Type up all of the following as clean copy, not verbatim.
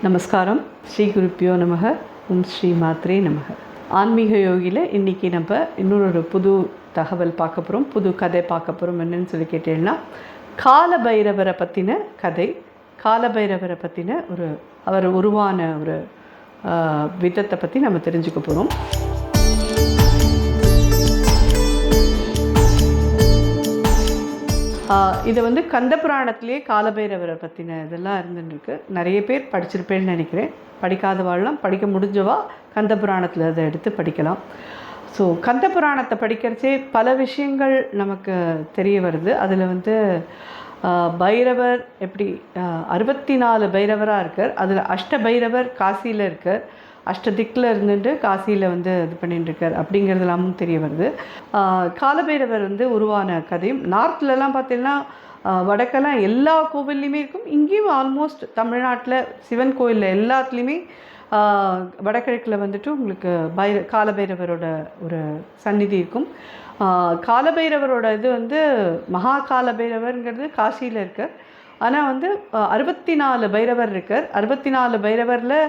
நமஸ்காரம். ஸ்ரீ குருப்பியோ நமக. ஓம் ஸ்ரீ மாத்ரே நமக. ஆன்மீக யோகியில் இன்றைக்கி நம்ம இன்னொரு புது தகவல் பார்க்க போகிறோம், புது கதை பார்க்க போகிறோம். என்னன்னு சொல்லி கேட்டீங்கன்னா, காலபைரவரை பற்றின கதை. காலபைரவரை பற்றின அவர் உருவான ஒரு விதத்தை பற்றி நம்ம தெரிஞ்சுக்க போகிறோம். இதை கந்த புராணத்திலே காலபைரவரை பற்றின இதெல்லாம் இருந்துருக்கு. நிறைய பேர் படிச்சிருப்பேன்னு நினைக்கிறேன். படிக்காதவாள்லாம் படிக்க முடிஞ்சவா கந்த புராணத்தில் அதை எடுத்து படிக்கலாம். ஸோ கந்த புராணத்தை படிக்கிறச்சே பல விஷயங்கள் நமக்கு தெரிய வருது. அதில் பைரவர் எப்படி 64 பைரவராக இருக்கார். அதில் அஷ்டபைரவர் காசியில் இருக்கார். அஷ்டதிக்கில் இருந்துட்டு காசியில் இது பண்ணிட்டுருக்கார் அப்படிங்கிறதுலாமும் தெரிய வருது. காலபைரவர் உருவான கதையும் நார்த்லலாம் பார்த்தீங்கன்னா, வடக்கெல்லாம் எல்லா கோவில்லையுமே இருக்கும். இங்கேயும் ஆல்மோஸ்ட் தமிழ்நாட்டில் சிவன் கோயிலில் எல்லாத்துலேயுமே வடகிழக்கில் உங்களுக்கு காலபைரவரோட ஒரு சந்நிதி இருக்கும். காலபைரவரோட இது மகா காலபைரவருங்கிறது காசியில் இருக்கார். ஆனால் 64 பைரவர் இருக்கார். 64 பைரவரில்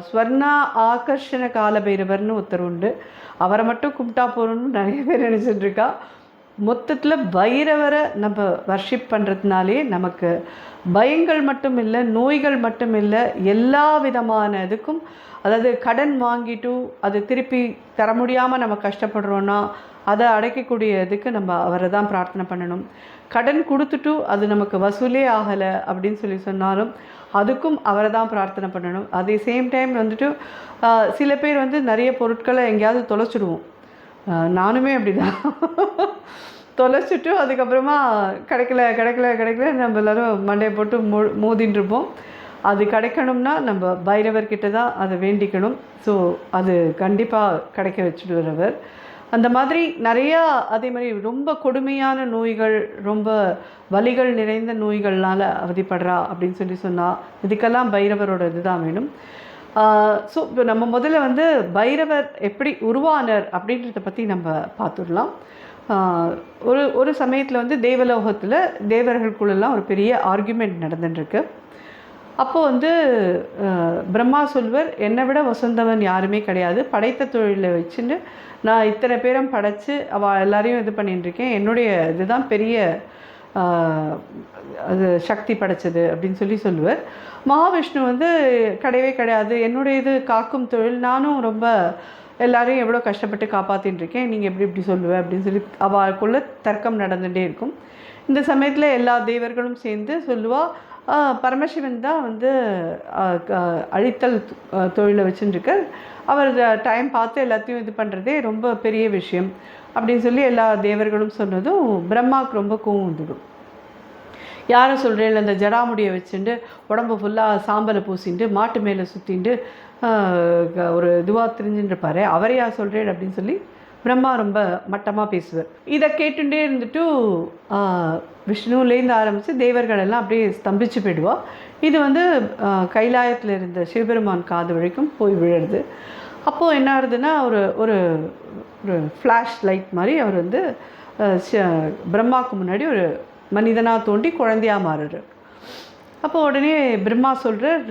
ஸ்வர்ணா ஆகர்ஷண காலபைரவர்னு ஒருத்தர் உண்டு. அவரை மட்டும் கும்பிட்டா போகணும்னு நிறைய பேர் நினச்சிட்ருக்கா. மொத்தத்தில் பைரவரை நம்ம வர்ஷிப் பண்ணுறதுனாலே நமக்கு பயங்கள் மட்டும் இல்லை, நோய்கள் மட்டும் இல்லை, எல்லா விதமான இதுக்கும், அதாவது கடன் வாங்கிட்டு அது திருப்பி தர முடியாமல் நம்ம கஷ்டப்படுறோன்னா அதை அடைக்கக்கூடிய இதுக்கு நம்ம அவரை தான் பிரார்த்தனை பண்ணணும். கடன் கொடுத்துட்டு அது நமக்கு வசூலே ஆகலை அப்படின்னு சொல்லி சொன்னாலும் அதுக்கும் அவரை தான் பிரார்த்தனை பண்ணணும். அதே சேம் டைம் சில பேர் நிறைய பொருட்களை எங்கேயாவது தொலைச்சிடுவோம். நானுமே அப்படி தான் தொலைச்சிட்டு அதுக்கப்புறமா கிடைக்கல நம்ம எல்லோரும் மண்டையை போட்டு மோதின்னு இருப்போம். அது கிடைக்கணும்னா நம்ம பைரவர்கிட்ட தான் அதை வேண்டிக்கணும். ஸோ அது கண்டிப்பாக கிடைக்க வச்சுடுறவர். அந்த மாதிரி நிறையா அதே மாதிரி ரொம்ப கொடுமையான நோய்கள், ரொம்ப வலிகள் நிறைந்த நோய்கள்னால் அவதிப்படுறா அப்படின்னு சொன்னால் இதுக்கெல்லாம் பைரவரோட இதுதான் வேணும். ஸோ இப்போ நம்ம முதல்ல பைரவர் எப்படி உருவானார் அப்படின்றத பற்றி நம்ம பார்த்துடலாம். ஒரு சமயத்தில் தேவலோகத்தில் தேவர்களுக்குள்ளெல்லாம் ஒரு பெரிய ஆர்கியூமெண்ட் நடந்துட்டுருக்கு. அப்போது பிரம்மா சொல்வர், என்னை விட வசந்தவன் யாருமே கிடையாது. படைத்த தொழிலை வச்சுட்டு நான் இத்தனை பேரும் படைத்து அவள் எல்லாரையும் இது பண்ணிட்டுருக்கேன். என்னுடைய இதுதான் பெரிய அது சக்தி படைச்சது அப்படின்னு சொல்லுவார். மகாவிஷ்ணு கிடையவே கிடையாது, என்னுடைய இது காக்கும் தொழில், நானும் ரொம்ப எல்லாரையும் எவ்வளோ கஷ்டப்பட்டு காப்பாற்றின்னு நீங்கள் எப்படி சொல்லுவேன் அப்படின்னு அவளுக்குள்ள தர்க்கம் நடந்துகிட்டே இருக்கும். இந்த சமயத்தில் எல்லா தேவர்களும் சேர்ந்து சொல்லுவாள், பரமசிவன் தான் அழித்தல் தொழிலை வச்சுட்டுருக்கார். அவர் டைம் பார்த்து எல்லாத்தையும் இது பண்ணுறதே ரொம்ப பெரிய விஷயம் அப்படின்னு எல்லா தேவர்களும் சொன்னதும் பிரம்மாவுக்கு ரொம்ப கோவம் வந்துடும். யாரும் சொல்கிறேன், அந்த ஜடாமுடியை வச்சுட்டு உடம்பு ஃபுல்லாக சாம்பலை பூசிட்டு மாட்டு மேலே சுற்றிட்டு ஒரு இதுவாக தெரிஞ்சுட்டுருப்பார், அவரையா சொல்கிறேன் அப்படின்னு பிரம்மா ரொம்ப மட்டமாக பேசுவார். இதை கேட்டுட்டே இருந்துட்டு விஷ்ணுலேருந்து ஆரம்பித்து தேவர்கள் எல்லாம் அப்படியே ஸ்தம்பிச்சு போயிடுவா. இது கைலாயத்தில் இருந்த சிவபெருமான் காது வரைக்கும் போய் விழுறது. அப்போது என்ன ஆகுதுன்னா, ஒரு ஒரு ஃப்ளாஷ் லைட் மாதிரி அவர் பிரம்மாவுக்கு முன்னாடி ஒரு மனிதனாக தோண்டி குழந்தையாக மாறுறார். அப்போ உடனே பிரம்மா சொல்கிறார்,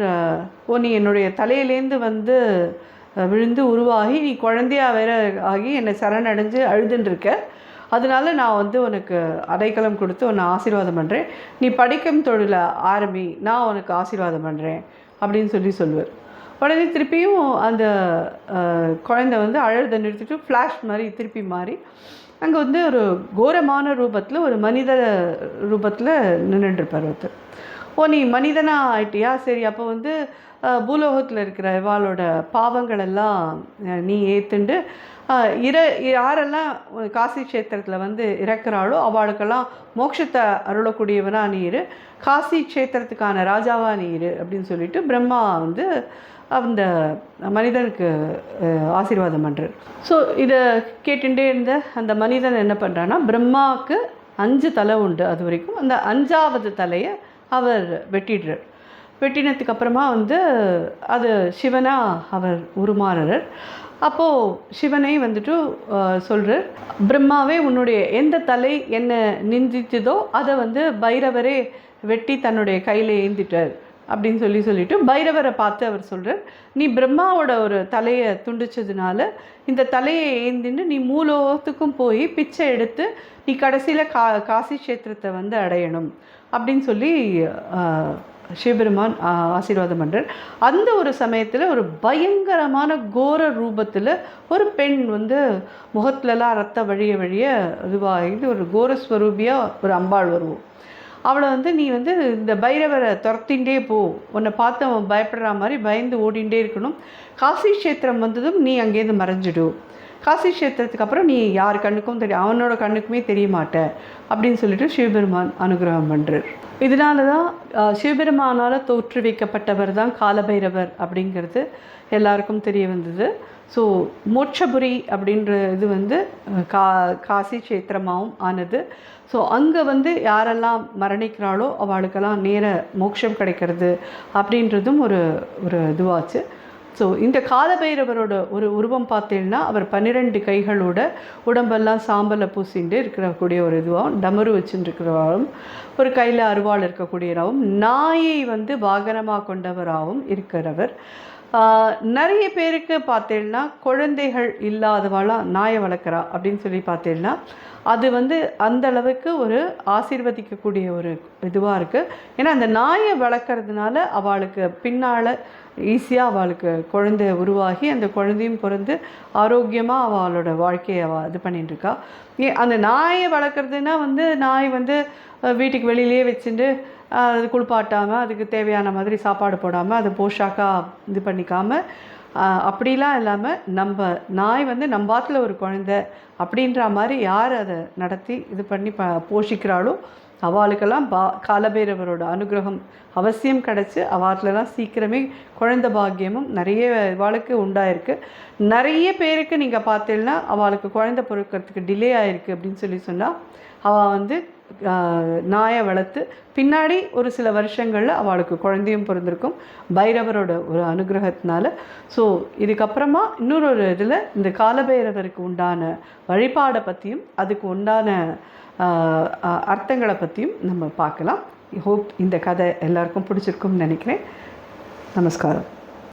நீ என்னுடைய தலையிலேருந்து விழுந்து உருவாகி நீ குழந்தையாக வேற ஆகி என்னை சரணடைஞ்சு அழுதுன்ருக்க, அதனால நான் உனக்கு அடைக்கலம் கொடுத்து உன்னை ஆசீர்வாதம் பண்ணுறேன், நீ படிக்கும் தொழிலை ஆரம்பி, நான் உனக்கு ஆசீர்வாதம் பண்ணுறேன் அப்படின்னு சொல்லுவார். உடனே திருப்பியும் அந்த குழந்தை அழுத நிறுத்திட்டு ஃப்ளாஷ் மாதிரி திருப்பி மாறி அங்கே ஒரு கோரமான ரூபத்தில் ஒரு மனித ரூபத்தில் நின்றுட்டுருப்பார் ஒருத்தர். நீ மனிதனாக ஆயிட்டியா, சரி அப்போ பூலோகத்தில் இருக்கிற இவாளோட பாவங்களெல்லாம் நீ ஏற்றுண்டு யாரெல்லாம் காசி க்ஷேத்திரத்தில் இறக்குறாளோ அவளுக்கெல்லாம் மோட்சத்தை அருளக்கூடியவனாக நீர், காசி க்ஷேத்திரத்துக்கான ராஜாவாக நீர் அப்படின்னு சொல்லிட்டு பிரம்மா அந்த மனிதனுக்கு ஆசீர்வாதம் பண்ணுறார். ஸோ இதை கேட்டுட்டே இருந்த அந்த மனிதன் என்ன பண்ணுறான்னா, பிரம்மாவுக்கு 5 தலை உண்டு அது வரைக்கும். அந்த 5ஆவது தலையை அவர் வெட்டிடுறார். வெட்டினதுக்கு அப்புறமா அது சிவனாக அவர் உருமாறுறார். அப்போது சிவனை சொல்கிறார், பிரம்மாவே உன்னுடைய எந்த தலை என்ன நிந்தித்ததோ அதை பைரவரே வெட்டி தன்னுடைய கையில் ஏந்திட்டார் அப்படின்னு சொல்லிட்டு பைரவரை பார்த்து அவர் சொல்கிறார், நீ பிரம்மாவோட ஒரு தலையை துண்டிச்சதுனால இந்த தலையை ஏந்தின்னு நீ மூலோகத்துக்கும் போய் பிச்சை எடுத்து நீ கடைசியில் காசி கஷேத்திரத்தை வந்து அடையணும் அப்படின்னு சொல்லி சிவபெருமான் ஆசீர்வாதம் பண்ணுறார். அந்த ஒரு சமயத்தில் ஒரு பயங்கரமான கோர ரூபத்தில் ஒரு பெண் வந்து முகத்துலலாம் ரத்த வழிய இதுவாகிட்டு ஒரு கோரஸ்வரூபியாக ஒரு அம்பாள் வருவோம். அவளை வந்து நீ வந்து இந்த பைரவரை துரத்தின்ண்டே போ, உன்னை பார்த்து அவன் பயப்படுற மாதிரி பயந்து ஓடிண்டே இருக்கணும். காசி கஷேத்திரம் வந்ததும் நீ அங்கேருந்து மறைஞ்சிடும். காசி கஷேத்திரத்துக்கு அப்புறம் நீ யார் கண்ணுக்கும் அவனோட கண்ணுக்குமே தெரிய மாட்ட அப்படின்னு சொல்லிட்டு சிவபெருமான் அனுகிரகம் பண்ணுறார். இதனால தான் சிவபெருமானால் தோற்றுவிக்கப்பட்டவர் தான் காலபைரவர் அப்படிங்கிறது எல்லாருக்கும் தெரிய வந்தது. ஸோ மோட்சபுரி அப்படின்ற இது வந்து காசி கஷேத்திரமாகவும் ஆனது. ஸோ அங்கே வந்து யாரெல்லாம் மரணிக்கிறாளோ அவளுக்கெல்லாம் நேர மோட்சம் கிடைக்கிறது அப்படின்றதும் ஒரு இதுவாச்சு. ஸோ இந்த காலபைரவரோட ஒரு உருவம் பார்த்தீங்கன்னா அவர் 12 கைகளோட உடம்பெல்லாம் சாம்பலை பூசிட்டு இருக்கக்கூடிய ஒரு இதுவாகவும் டமரு வச்சுட்டு இருக்கிறவரும் ஒரு கையில் அருவாள் இருக்கக்கூடியவராகவும் நாயை வந்து வாகனமாக கொண்டவராகவும் இருக்கிறவர். நிறைய பேருக்கு பார்த்தீங்கன்னா குழந்தைகள் இல்லாதவாளாம் நாயை வளர்க்குறா அப்படின்னு சொல்லி பார்த்தீங்கன்னா அது வந்து அந்த அளவுக்கு ஒரு ஆசீர்வதிக்கக்கூடிய ஒரு இதுவாக இருக்குது. ஏன்னா அந்த நாயை வளர்க்குறதுனால அவளுக்கு பின்னால் ஈஸியாக அவளுக்கு குழந்தை உருவாகி அந்த குழந்தையும் பிறந்து ஆரோக்கியமாக அவளோட வாழ்க்கையை அவள் இது பண்ணிட்டுருக்கா. அந்த நாயை வளர்க்குறதுனா வந்து நாய் வந்து வீட்டுக்கு வெளியிலே வச்சுட்டு அது குளிப்பாட்டாமல் அதுக்கு தேவையான மாதிரி சாப்பாடு போடாமல் அதை போஷாக்காக இது பண்ணிக்காமல் அப்படிலாம் இல்லாமல் நம்ம நாய் வந்து நம்பாத்தில் ஒரு குழந்தை அப்படின்ற மாதிரி யார் அதை நடத்தி இது பண்ணி போஷிக்கிறாளோ அவளுக்கெல்லாம் காலபைரவரோட அனுகிரகம் அவசியம் கிடச்சி அவளுக்கெல்லாம் சீக்கிரமே குழந்தை பாக்கியமும் நிறைய அவளுக்கு உண்டாயிருக்கு. நிறைய பேருக்கு நீங்கள் பார்த்தீங்கன்னா அவளுக்கு குழந்தை பிறக்கிறதுக்கு டிலே ஆகிருக்கு அப்படின்னு சொன்னால் அவள் வந்து நாயை வளர்த்து பின்னாடி ஒரு சில வருஷங்களில் அவளுக்கு குழந்தையும் பிறந்திருக்கும் பைரவரோட ஒரு அனுகிரகத்தினால. ஸோ இதுக்கப்புறமா இன்னொரு இதில் இந்த காலபைரவருக்கு உண்டான வழிபாடை பற்றியும் அதுக்கு உண்டான அர்த்தங்களை பற்றியும் நம்ம பார்க்கலாம். ஹோப் இந்த கதை எல்லாருக்கும் பிடிச்சிருக்கும்னு நினைக்கிறேன். நமஸ்காரம்.